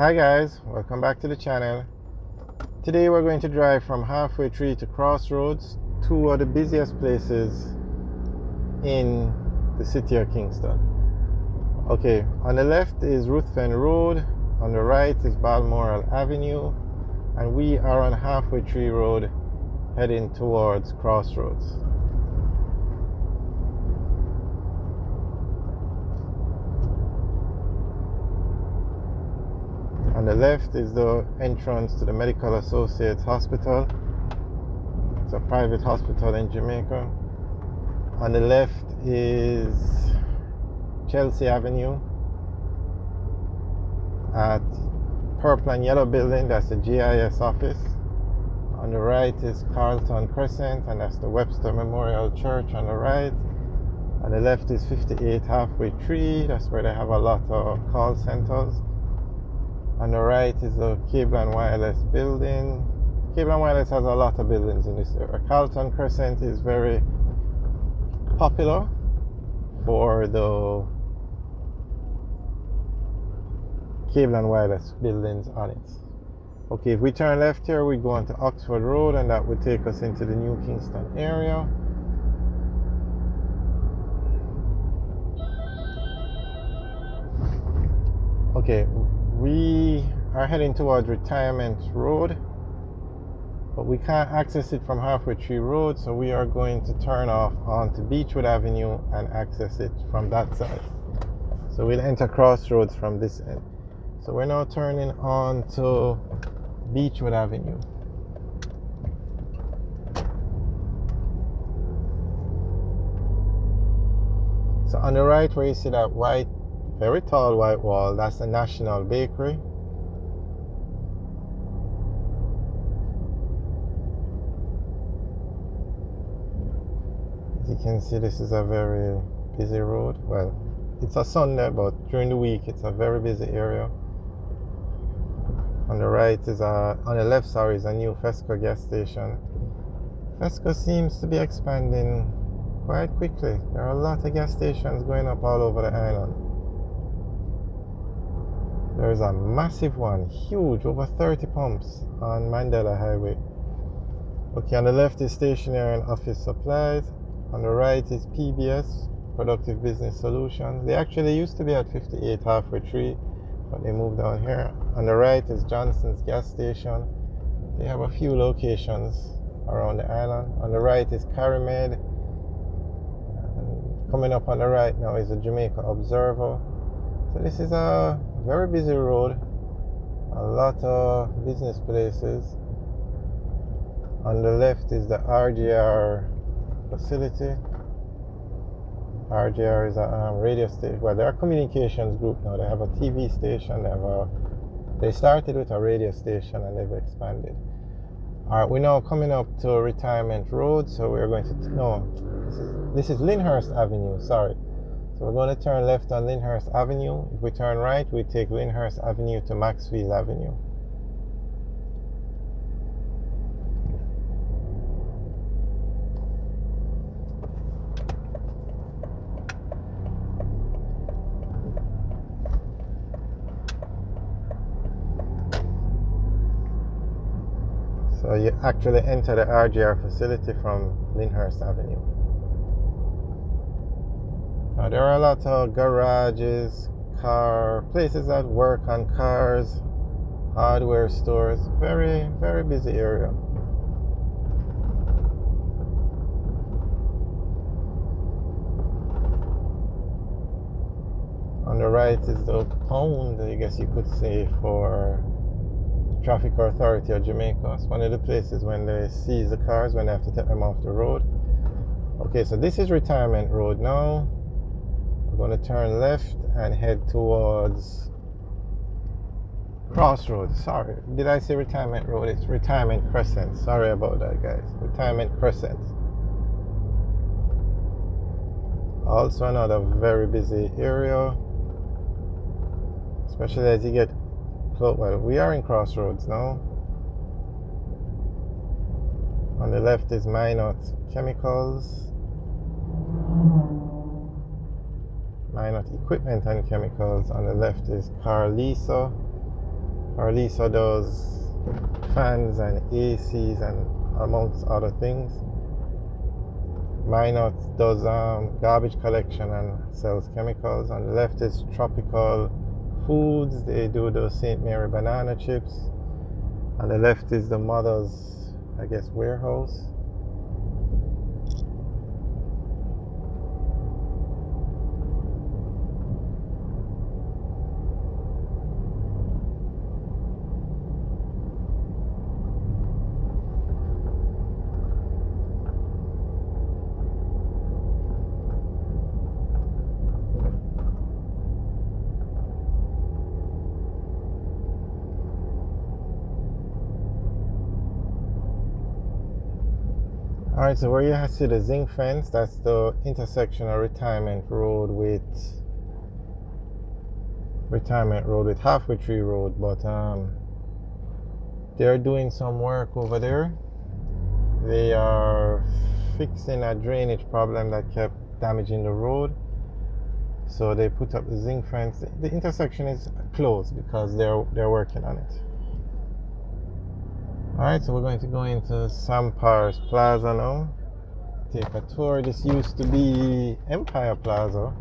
Hi guys, welcome back to the channel. Today we're going to drive from Halfway Tree to Crossroads, two of the busiest places in the city of Kingston. Okay, on the left is Ruthven Road, on the right is Balmoral Avenue, and we are on Halfway Tree Road heading towards Crossroads. On the left is the entrance to the Medical Associates Hospital. It's a private hospital in Jamaica. On the left is Chelsea Avenue. At purple and yellow building, that's the GIS office. On the right is Carlton Crescent, and that's the Webster Memorial Church on the right. On the left is 58 Halfway Tree, that's where they have a lot of call centers. On the right is the Cable and Wireless building. Cable and Wireless has a lot of buildings in this area. Carlton Crescent is very popular for the Cable and Wireless buildings on it. Okay, if we turn left here, we go onto Oxford Road, and that would take us into the New Kingston area. Okay, we are heading towards Retirement Road, but we can't access it from Halfway Tree Road, so we are going to turn off onto Beechwood Avenue and access it from that side. So we'll enter Crossroads from this end. So we're now turning on to Beechwood Avenue. So on the right, where you see that white, very tall white wall, that's the National Bakery. As you can see, this is a very busy road. Well, it's a Sunday, but during the week it's a very busy area. On the right is on the left, sorry, is a new Fesco gas station. Fesco seems to be expanding quite quickly. There are a lot of gas stations going up all over the island. There is a massive one, huge, over 30 pumps on Mandela Highway. Okay, on the left is stationery and office supplies. On the right is PBS, Productive Business Solutions. They actually used to be at 58 Halfway Tree, but they moved down here. On the right is Johnson's gas station. They have a few locations around the island. On the right is Carimed. And coming up on the right now is the Jamaica Observer. So this is a very busy road, a lot of business places. On the left is the RGR facility. RGR is a radio station. Well, they're a communications group now. They have a TV station. They started with a radio station and they've expanded. All right, we're now coming up to Retirement Road, so we're going to this is Lynhurst Avenue. Sorry. So we're going to turn left on Lynhurst Avenue. If we turn right, we take Lynhurst Avenue to Maxfield Avenue. So you actually enter the RGR facility from Lynhurst Avenue. Now, there are a lot of garages, places that work on cars, hardware stores. Very, very busy area. On the right is the pound, I guess you could say, for Traffic Authority of Jamaica. It's one of the places when they seize the cars, when they have to take them off the road. Okay, so this is Retirement Road now. We're going to turn left and head towards Crossroads. Sorry, did I say Retirement Road? It's Retirement Crescent. Sorry about that, guys. Retirement Crescent. Also another very busy area, especially as you get close. Well, we are in Crossroads now. On the left is Minot Chemicals. Minot Equipment and Chemicals. On the left is Carlisa. or Lisa does fans and ACs and amongst other things. Minot does garbage collection and sells chemicals. On the left is Tropical Foods. They do the St. Mary banana chips. On the left is the mother's, I guess, warehouse. Alright, so where you see the zinc fence, that's the intersection of Retirement Road with Halfway Tree Road, but they're doing some work over there. They are fixing a drainage problem that kept damaging the road. So they put up the zinc fence. The intersection is closed because they're working on it. Alright, so we're going to go into Sampar's Plaza now. Take a tour. This used to be Empire Plaza.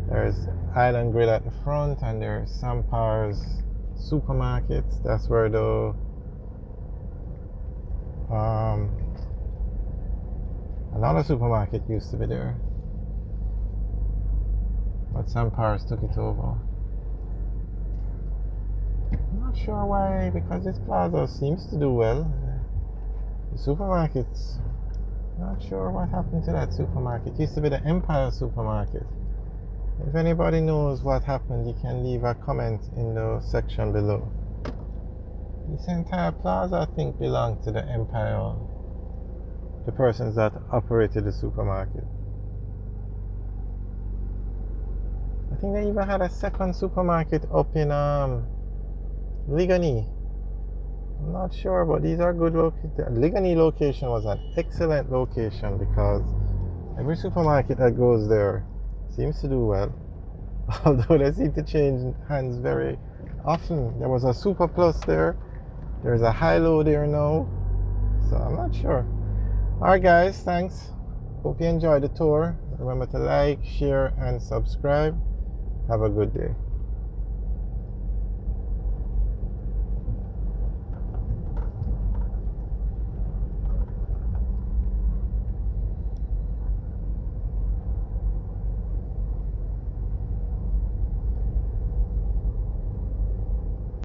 There's Island Grill at the front, and there's Sampar's Supermarket. That's where the another supermarket used to be there, but Sampar's took it over. I'm not sure why, because this plaza seems to do well. The supermarkets, not sure what happened to that supermarket. It used to be the Empire Supermarket. If anybody knows what happened, you can leave a comment in the section below. This entire plaza, I think, belonged to the Empire, the persons that operated the supermarket. I think they even had a second supermarket up in Ligani. I'm not sure, but these are good locations. Ligani location was an excellent location because every supermarket that goes there seems to do well, although they seem to change hands very often. There was a Super Plus there. There's a High-Low there now, so I'm not sure. Alright guys, thanks. Hope you enjoyed the tour. Remember to like, share and subscribe. Have a good day.